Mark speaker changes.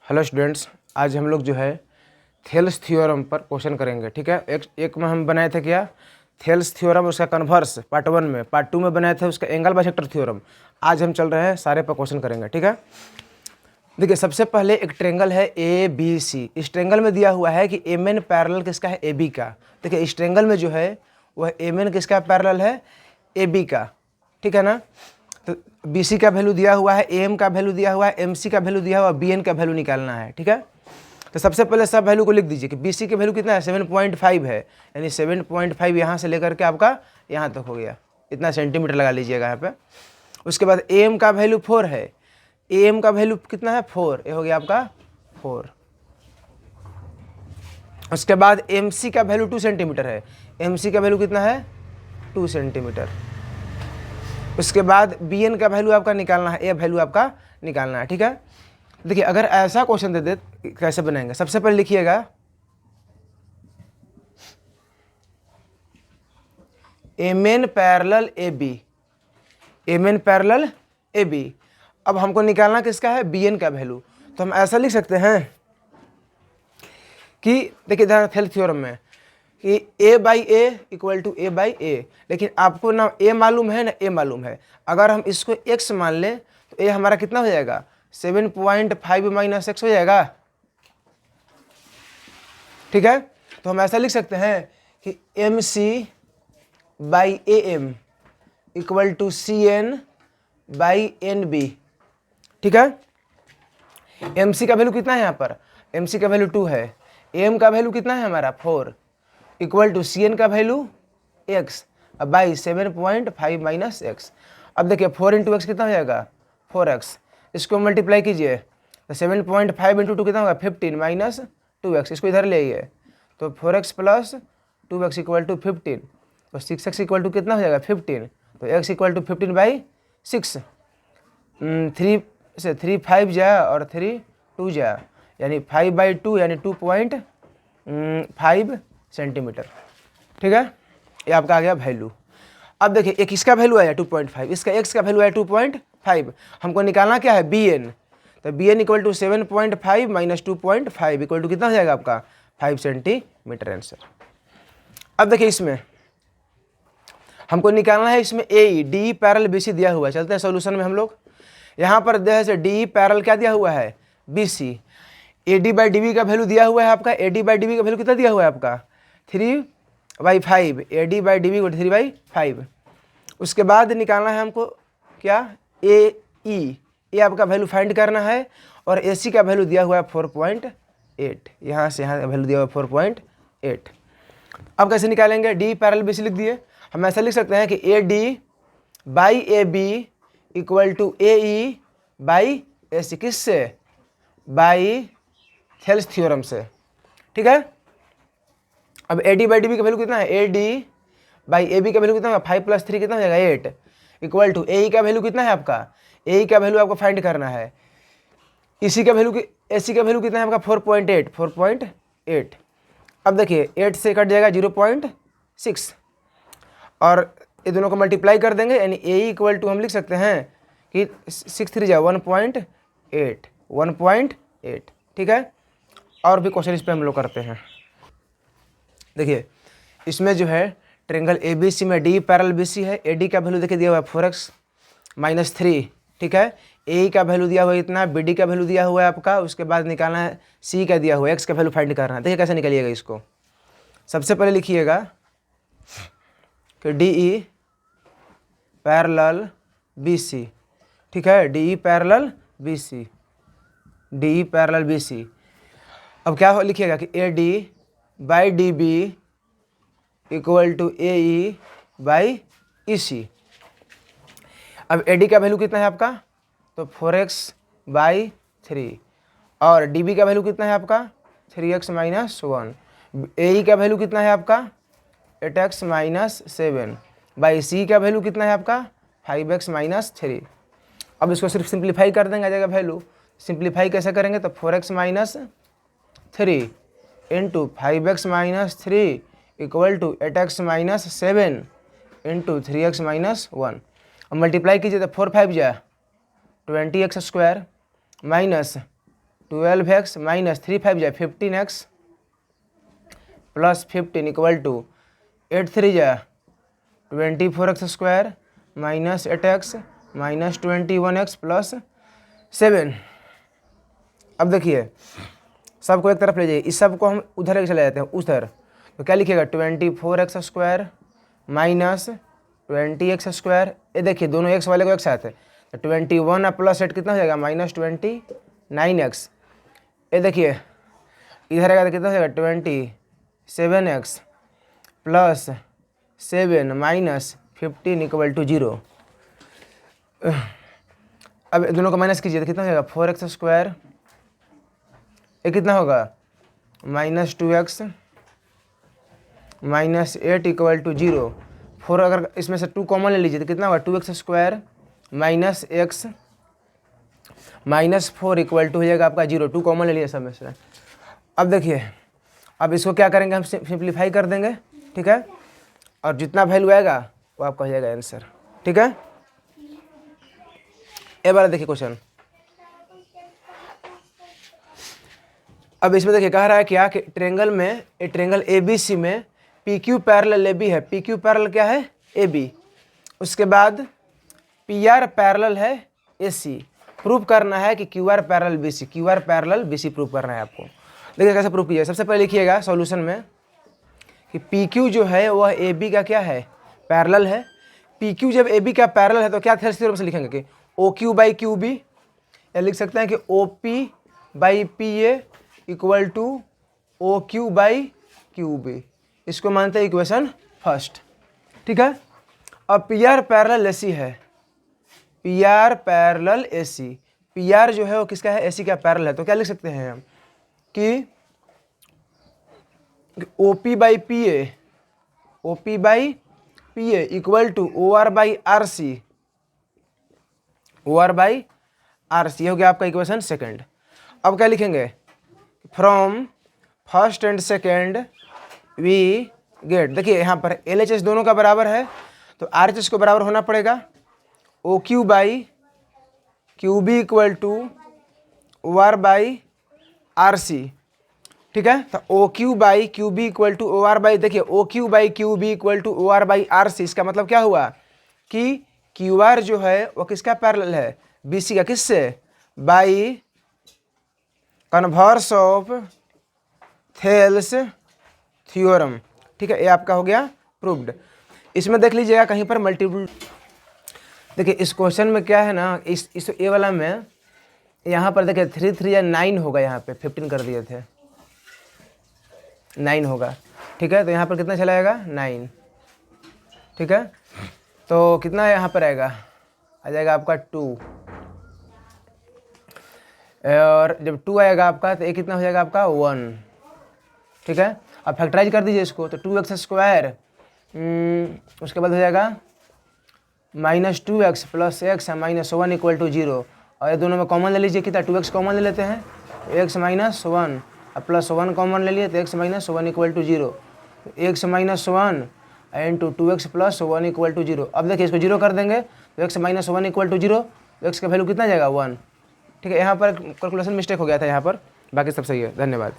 Speaker 1: Hello students, आज हम लोग जो है थेल्स थ्योरम पर क्वेश्चन करेंगे। ठीक है, एक में हम बनाए थे क्या, थेल्स थ्योरम, उसका कन्वर्स पार्ट 1 में, पार्ट 2 में बनाए थे उसका एंगल बाइसेक्टर थ्योरम। आज हम चल रहे हैं सारे पर क्वेश्चन करेंगे। ठीक है, देखिए सबसे पहले एक ट्रेंगल है ए बी सी। इस ट्रेंगल में दिया हुआ है कि एम एन पैरेलल किसका है, ए बी का। देखिए इस ट्रेंगल में जो है वह एम एन किसका पैरेलल है, ए बी का। ठीक है ना, तो बी सी का वैल्यू दिया हुआ है, ए एम का वैल्यू दिया हुआ है, एम सी का वैल्यू दिया हुआ है, बी एन का वैल्यू निकालना है। ठीक है, तो सबसे पहले सब वैल्यू को लिख दीजिए कि बी सी की वैल्यू कितना है, 7.5 है, यानी 7.5 यहाँ से लेकर के आपका यहाँ तक हो गया, इतना सेंटीमीटर लगा लीजिएगा यहाँ पे। उसके बाद ए एम का वैल्यू 4 है, ए एम का वैल्यू कितना है 4, ये हो गया आपका 4। उसके बाद एम सी का वैल्यू 2 सेंटीमीटर है, एम सी का वैल्यू कितना है 2 सेंटीमीटर। उसके बाद बी एन का वैल्यू आपका निकालना है, ए वैल्यू आपका निकालना है। ठीक है, देखिए अगर ऐसा क्वेश्चन दे दे कैसे बनाएंगे, सबसे पहले लिखिएगा M N parallel A B, M N parallel A B. अब हमको निकालना किसका है, बी एन का वैल्यू। तो हम ऐसा लिख सकते हैं कि देखिए थेल्स थ्योरम में कि a by A equal to A by A, लेकिन आपको ना a मालूम है ना a मालूम है। अगर हम इसको x मान लें तो a हमारा कितना हो जाएगा, 7.5 माइनस एक्स हो जाएगा। ठीक है, तो हम ऐसा लिख सकते हैं कि M C by A M equal to C N by N B. ठीक है, एम सी का वैल्यू कितना है यहाँ पर, एम सी का वैल्यू 2 है, एम का वैल्यू कितना है हमारा 4, इक्वल टू सी एन का value x by 7.5 minus x. अब देखिए 4 इंटू एक्स कितना हो जाएगा 4x, इसको मल्टीप्लाई कीजिए तो 7.5 इंटू 2 कितना होगा 15 माइनस 2x, इसको इधर ले आइए तो 4x plus 2x equal to 15, तो 6x इक्वल टू कितना हो जाएगा 15, तो x इक्वल टू 15 बाई 6, 3 से 3 5 जा और 3 2 जा, यानी 5/2 यानी 2.5 सेंटीमीटर। ठीक है, ये आपका आ गया वैल्यू। अब देखिए एक इसका वैल्यू आया 2.5, इसका x का वैल्यू आया 2.5, हमको निकालना क्या है बी एन। तो B N equal to 7.5 minus 2.5 equal to कितना हो जाएगा आपका 5 सेंटीमीटर आंसर। अब देखिए इसमें हमको निकालना है, इसमें A D parallel B C दिया हुआ है। चलते हैं सॉल्यूशन में हम लोग। यहाँ पर जैसे डी पैरेलल क्या दिया हुआ है B C, A D by D B का वैल्यू दिया हुआ है आपका, A D by D B का वैल्यू कितना दिया हुआ है आपका 3/5, A D by D B को 3/5। उसके बाद निकालना है हमको क्या ए ई, ये आपका वैल्यू फाइंड करना है, और ए सी का वैल्यू दिया हुआ है 4.8, यहाँ से यहाँ वैल्यू दिया हुआ है 4.8। अब कैसे निकालेंगे, डी पैरेलल बी सी लिख दिए। हम ऐसा लिख सकते हैं कि A D by A B equal to A E by A C, किससे, बाई थेल्स थ्योरम से। ठीक है, अब A D by D B का वैल्यू कितना है, A D by A B का वैल्यू कितना होगा 5 + 3 कितना हो जाएगा 8, इक्वल टू ए ई का वैल्यू कितना है आपका, ए ई का वैल्यू आपको फाइंड करना है, इसी का वैल्यू ए सी का वैल्यू कितना है आपका 4.8। अब देखिए 8 से कट जाएगा 0.6, और ये दोनों को मल्टीप्लाई कर देंगे, यानी ए ई इक्वल टू हम लिख सकते हैं कि 6 3 जा 1.8। ठीक है, और भी क्वेश्चन इस पर हम लोग करते हैं। देखिए इसमें जो है ट्रेंगल ए बी सी में डी पैरेलल बी सी है, ए डी का वैल्यू देखिए दिया हुआ है 4x माइनस 3। ठीक है, ए का वैल्यू दिया हुआ है इतना, बी डी का वैल्यू दिया हुआ है आपका, उसके बाद निकालना है सी का दिया हुआ है, एक्स का वैल्यू फाइंड करना है। देखिए कैसे निकालिएगा इसको, सबसे पहले लिखिएगा कि D E parallel B C. ठीक है, D E parallel B C, D E parallel B C. अब क्या लिखिएगा कि A D by D B equal to A E by E C. अब ए डी का वैल्यू कितना है आपका, तो 4x बाई 3, और डी बी का वैल्यू कितना है आपका 3x माइनस 1, ए ई का वैल्यू कितना है आपका 8x माइनस 7, बाई सी का वैल्यू कितना है आपका 5x माइनस 3। अब इसको सिर्फ सिंप्लीफाई कर देंगे, आ जाएगा वैल्यू। सिंप्लीफाई कैसे करेंगे, तो 4x minus 3 into 5x minus 3 equal to 8x minus 7 into 3x minus 1। अब मल्टीप्लाई कीजिए तो 4 5 जा 20x² माइनस 12x माइनस 3 5 जा 15x प्लस 15 इक्वल टू 8 3 जा 24x square minus 8x minus 21x plus 7। अब देखिए सबको एक तरफ ले जाइए, इस सब को हम उधर लेके चले जाते हैं उधर, तो क्या लिखिएगा 24x square minus 20x square. ये देखिए दोनों x वाले को एक साथ है, तो 21 प्लस 8 कितना हो जाएगा माइनस 29x। ये देखिए इधर आएगा तो कितना हो जाएगा 27x plus 7 minus 15 equal to 0। अब दोनों को माइनस कीजिए तो कितना हो जाएगा 4x स्क्वायर, ये कितना होगा minus 2x minus 8 equal to 0। 4 अगर इसमें से 2 कॉमन ले लीजिए तो कितना होगा 2x square minus x minus 4 equal to हो जाएगा आपका 0। 2 कॉमन ले लिया सब में से। अब देखिए अब इसको क्या करेंगे हम सिंप्लीफाई कर देंगे, ठीक है, और जितना वैल्यू आएगा वो आपका हो जाएगा आंसर, ठीक है। ये वाला देखिए क्वेश्चन, अब इसमें देखिए कह रहा है क्या कि ट्रेंगल में ट्रेंगल ABC में PQ पैरेलल AB है। PQ पैरेलल क्या है AB, उसके बाद PR पैरेलल है AC। प्रूफ करना है कि QR parallel BC, QR parallel BC proof करना है आपको। देखिए कैसे प्रूफ किया, सबसे पहले लिखिएगा सॉल्यूशन में कि PQ जो है वह AB का क्या है पैरेलल है। PQ जब AB का पैरेलल है तो क्या थ्योरम से लिखेंगे कि OQ बाई QB, या लिख सकते हैं कि OP by PA equal to OQ by QB। इसको मानते हैं इक्वेशन फर्स्ट, ठीक है। अब PR पैरेलल AC है, PR पैरेलल AC, PR जो है वो किसका है AC का पैरेलल है, तो क्या लिख सकते हैं हम कि OP by PA, OP by PA equal to OR by RC, OR by RC। ये हो गया आपका इक्वेशन सेकंड। अब क्या लिखेंगे, from first and second we get, देखिए यहाँ पर LHS दोनों का बराबर है तो RHS को बराबर होना पड़ेगा OQ by QB equal to OR by RC, ठीक है। तो OQ by QB equal to OR by, देखिए OQ by QB equal to OR by RC। इसका मतलब क्या हुआ कि QR जो है वो किसका पैरेलल है BC का, किससे, by converse of Thales theorem, ठीक है। ये आपका हो गया प्रूव्ड। इसमें देख लीजिएगा कहीं पर मल्टीपल, देखिए इस क्वेश्चन में क्या है ना, इस ए वाला में यहाँ पर देखिए 3 3 या 9 होगा, यहाँ पे 15 कर दिए थे 9 होगा, ठीक है। तो यहाँ पर कितना चलाएगा 9, ठीक है। तो कितना यहाँ पर आएगा, आ जाएगा आपका 2, और जब 2 आएगा आपका तो ये कितना हो जाएगा आपका 1, ठीक है। अब फैक्टराइज कर दीजिए इसको, तो 2x स्क्वायर उसके बाद हो जाएगा minus 2x plus x minus 1 equal to 0, और ये दोनों में कॉमन ले लीजिए, कितना 2x कॉमन ले लेते हैं, x माइनस 1 प्लस 1 कॉमन ले लिए तो x minus 1 equal to 0, x minus 1 into 2x plus 1 equal to 0। अब देखिए इसको 0 कर देंगे तो x माइनस 1 इक्वल टू 0, तो x का वैल्यू कितना जाएगा 1, ठीक है। यहाँ पर कैलकुलेशन मिस्टेक हो गया था यहाँ पर, बाकी सब सही है। धन्यवाद।